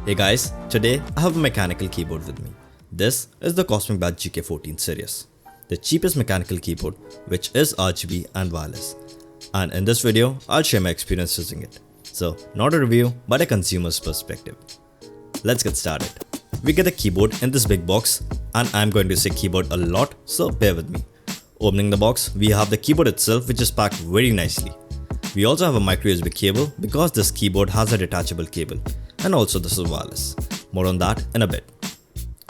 Hey guys, today I have a mechanical keyboard with me. This is the Cosmic Byte GK14 series, the cheapest mechanical keyboard which is RGB and wireless. And in this video, I'll share my experience using it. So, not a review, but a consumer's perspective. Let's get started. We get the keyboard in this big box, and I'm going to say keyboard a lot, so bear with me. Opening the box, we have the keyboard itself, which is packed very nicely. We also have a micro USB cable because this keyboard has a detachable cable, and also this is wireless. More on that in a bit.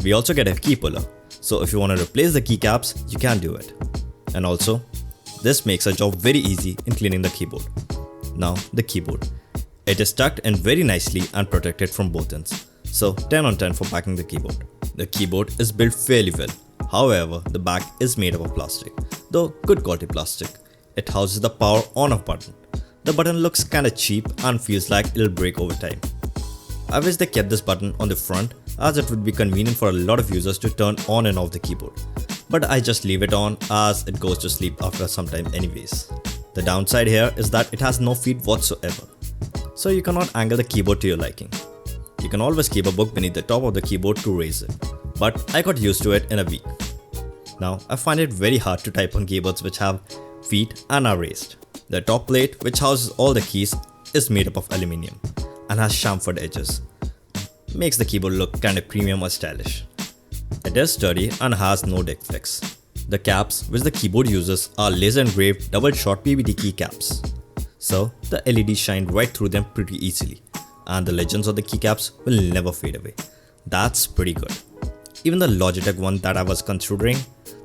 We also get a key puller, so if you want to replace the keycaps, you can do it. And also, this makes our job very easy in cleaning the keyboard. Now, the keyboard. It is tucked in very nicely and protected from both ends. So 10 on 10 for packing the keyboard. The keyboard is built fairly well. However, the back is made up of plastic, though good quality plastic. It houses the power on off button. The button looks kinda cheap and feels like it'll break over time. I wish they kept this button on the front, as it would be convenient for a lot of users to turn on and off the keyboard. But I just leave it on as it goes to sleep after some time anyways. The downside here is that it has no feet whatsoever, so you cannot angle the keyboard to your liking. You can always keep a book beneath the top of the keyboard to raise it, but I got used to it in a week. Now, I find it very hard to type on keyboards which have feet and are raised. The top plate, which houses all the keys, is made up of aluminium and has chamfered edges. Makes the keyboard look kinda premium or stylish. It is sturdy and has no defects. The caps which the keyboard uses are laser engraved double shot PVD keycaps. So the LEDs shine right through them pretty easily, and the legends of the keycaps will never fade away. That's pretty good. Even the Logitech one that I was considering,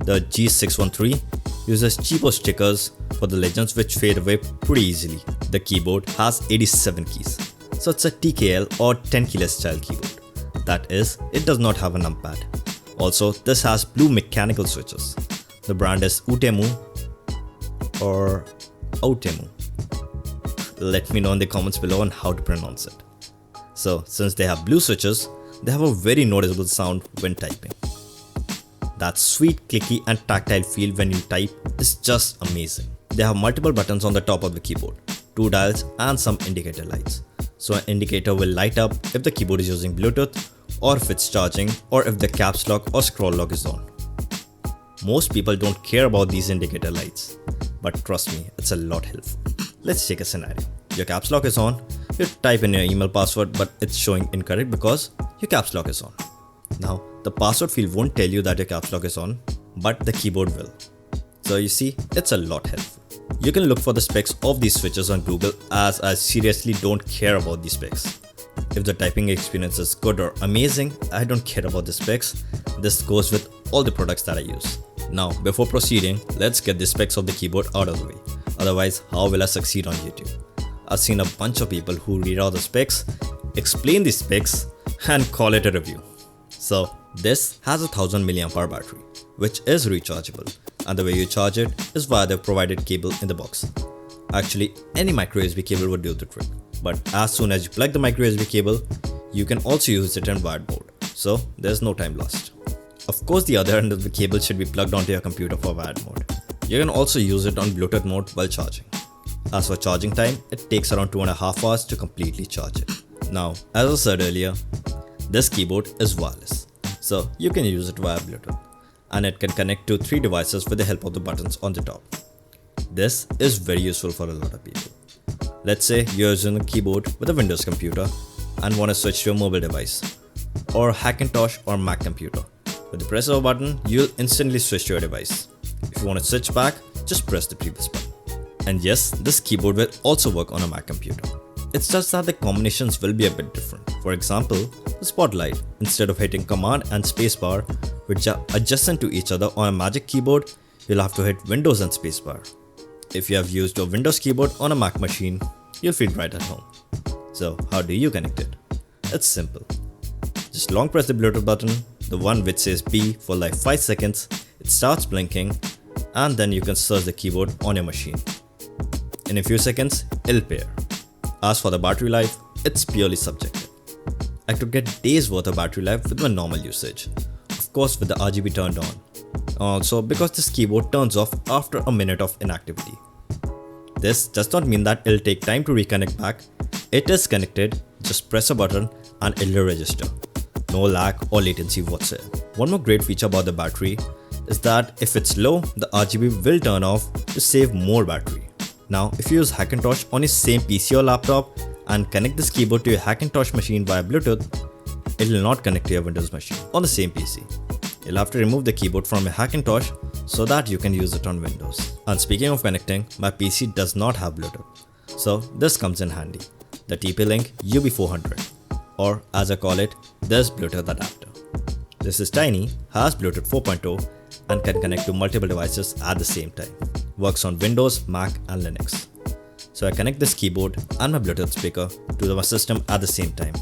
the G613, uses cheaper stickers for the legends which fade away pretty easily. The keyboard has 87 keys, so it's a TKL or 10 keyless style keyboard. That is, it does not have a numpad. Also, this has blue mechanical switches. The brand is Utemu or Outemu. Let me know in the comments below on how to pronounce it. So, since they have blue switches, they have a very noticeable sound when typing. That sweet, clicky and tactile feel when you type is just amazing. They have multiple buttons on the top of the keyboard, 2 dials and some indicator lights. So an indicator will light up if the keyboard is using Bluetooth, or if it's charging, or if the caps lock or scroll lock is on. Most people don't care about these indicator lights, but trust me, it's a lot helpful. Let's take a scenario. Your caps lock is on, you type in your email password but it's showing incorrect because your caps lock is on. Now, the password field won't tell you that your caps lock is on, but the keyboard will. So you see, it's a lot helpful. You can look for the specs of these switches on Google, as I seriously don't care about these specs. If the typing experience is good or amazing, I don't care about the specs. This goes with all the products that I use. Now, before proceeding, let's get the specs of the keyboard out of the way. Otherwise, how will I succeed on YouTube? I've seen a bunch of people who read out the specs, explain the specs, and call it a review. So, this has a 1000 mAh battery, which is rechargeable, and the way you charge it is via the provided cable in the box. Actually, any micro USB cable would do the trick, but as soon as you plug the micro USB cable, you can also use it in wired mode, so there's no time lost. Of course, the other end of the cable should be plugged onto your computer for wired mode. You can also use it on Bluetooth mode while charging. As for charging time, it takes around 2.5 hours to completely charge it. Now, as I said earlier, this keyboard is wireless, so you can use it via Bluetooth, and it can connect to 3 devices with the help of the buttons on the top. This is very useful for a lot of people. Let's say you're using a keyboard with a Windows computer and want to switch to a mobile device, or Hackintosh or Mac computer. With the press of a button, you'll instantly switch to your device. If you want to switch back, just press the previous button. And yes, this keyboard will also work on a Mac computer. It's just that the combinations will be a bit different. For example, the spotlight, instead of hitting Command and Spacebar, which are adjacent to each other on a Magic keyboard, you'll have to hit Windows and Spacebar. If you have used a Windows keyboard on a Mac machine, you'll feel right at home. So how do you connect it? It's simple. Just long press the Bluetooth button, the one which says B, for like 5 seconds, it starts blinking, and then you can search the keyboard on your machine. In a few seconds, it'll pair. As for the battery life, it's purely subjective. I could get days worth of battery life with my normal usage, of course with the RGB turned on. Also because this keyboard turns off after a minute of inactivity. This does not mean that it'll take time to reconnect back. It is connected, just press a button and it'll register. No lag or latency whatsoever. One more great feature about the battery is that if it's low, the RGB will turn off to save more battery. Now, if you use Hackintosh on your same PC or laptop and connect this keyboard to your Hackintosh machine via Bluetooth, it will not connect to your Windows machine on the same PC. You'll have to remove the keyboard from your Hackintosh so that you can use it on Windows. And speaking of connecting, my PC does not have Bluetooth, so this comes in handy. The TP-Link UB400, or as I call it, this Bluetooth adapter. This is tiny, has Bluetooth 4.0 and can connect to multiple devices at the same time. Works on Windows, Mac and Linux. So I connect this keyboard and my Bluetooth speaker to my system at the same time.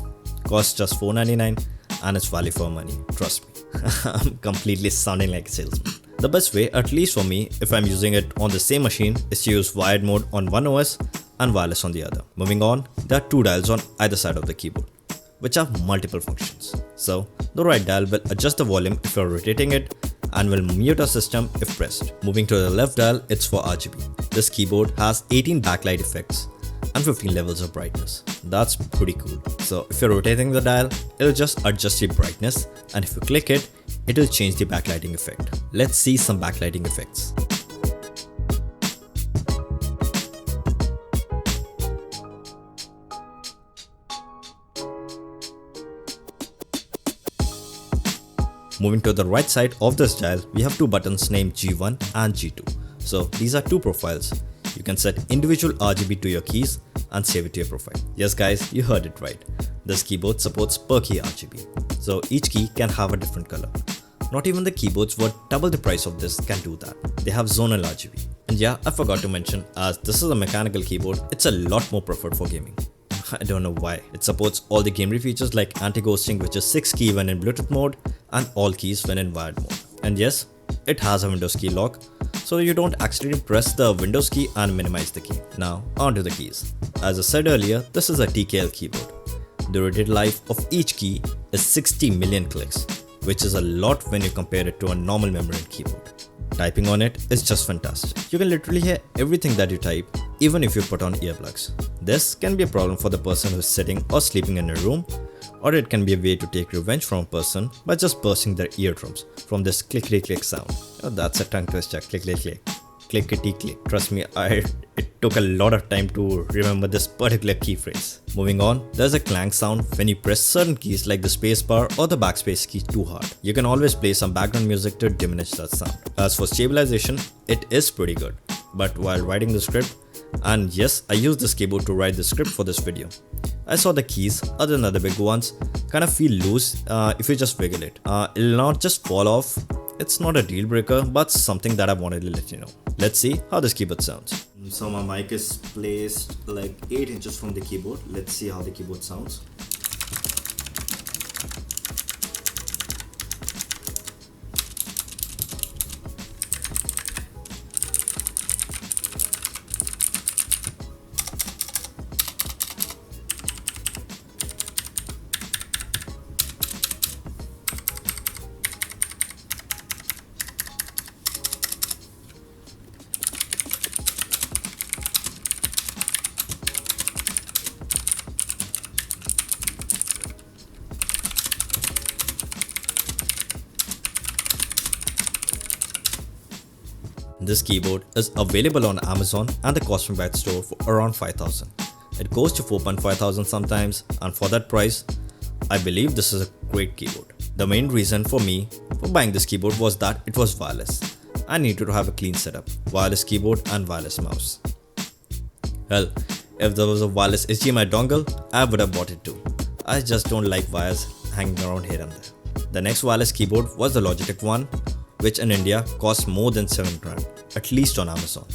Costs just $4.99 and it's value for money, trust me. I'm completely sounding like a salesman. The best way, at least for me, if I'm using it on the same machine, is to use wired mode on one OS and wireless on the other. Moving on, there are two dials on either side of the keyboard, which have multiple functions. So, the right dial will adjust the volume if you're rotating it and will mute a system if pressed. Moving to the left dial, it's for RGB. This keyboard has 18 backlight effects and 15 levels of brightness. That's pretty cool. So if you're rotating the dial, it'll just adjust your brightness, and if you click it, it'll change the backlighting effect. Let's see some backlighting effects. Moving to the right side of this dial, we have two buttons named G1 and G2. So these are two profiles. You can set individual RGB to your keys and save it to your profile. Yes guys, you heard it right. This keyboard supports per key RGB. So each key can have a different color. Not even the keyboards worth double the price of this can do that. They have zonal RGB. And yeah, I forgot to mention, as this is a mechanical keyboard, it's a lot more preferred for gaming. I don't know why. It supports all the gamery features like anti-ghosting, which is 6 key when in Bluetooth mode and all keys when in wired mode. And yes, it has a Windows key lock, so you don't accidentally press the Windows key and minimize the key. Now onto the keys. As I said earlier, this is a TKL keyboard. The rated life of each key is 60 million clicks, which is a lot when you compare it to a normal memory keyboard. Typing on it is just fantastic. You can literally hear everything that you type, even if you put on earplugs. This can be a problem for the person who's sitting or sleeping in a room, or it can be a way to take revenge from a person by just bursting their eardrums from this clickety-click sound. Oh, that's a tongue twister, clickety-click, clickety-click. Trust me, it took a lot of time to remember this particular key phrase. Moving on, there's a clank sound when you press certain keys like the spacebar or the backspace key too hard. You can always play some background music to diminish that sound. As for stabilization, it is pretty good. But while writing the script, and yes, I used this keyboard to write the script for this video, I saw the keys, other than the big ones, kind of feel loose if you just wiggle it. It'll not just fall off. It's not a deal breaker, but something that I wanted to let you know. Let's see how this keyboard sounds. So my mic is placed like 8 inches from the keyboard. Let's see how the keyboard sounds. This keyboard is available on Amazon and the Cosmic Byte store for around 5,000. It goes to 4,500 sometimes, and for that price, I believe this is a great keyboard. The main reason for me for buying this keyboard was that it was wireless. I needed to have a clean setup, wireless keyboard and wireless mouse. Well, if there was a wireless HDMI dongle, I would have bought it too. I just don't like wires hanging around here and there. The next wireless keyboard was the Logitech one, which in India costs more than 7 grand, at least on Amazon.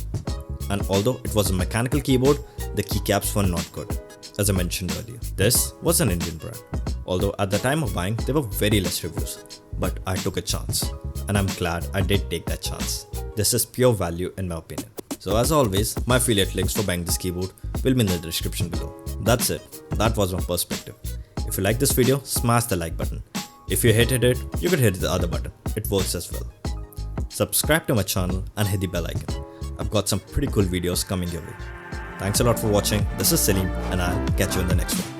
And although it was a mechanical keyboard, the keycaps were not good, as I mentioned earlier. This was an Indian brand. Although at the time of buying, there were very less reviews, but I took a chance, and I'm glad I did take that chance. This is pure value in my opinion. So as always, my affiliate links for buying this keyboard will be in the description below. That's it. That was my perspective. If you like this video, smash the like button. If you hated it, you could hit the other button. It works as well. Subscribe to my channel and hit the bell icon. I've got some pretty cool videos coming your way. Thanks a lot for watching. This is Salim, and I'll catch you in the next one.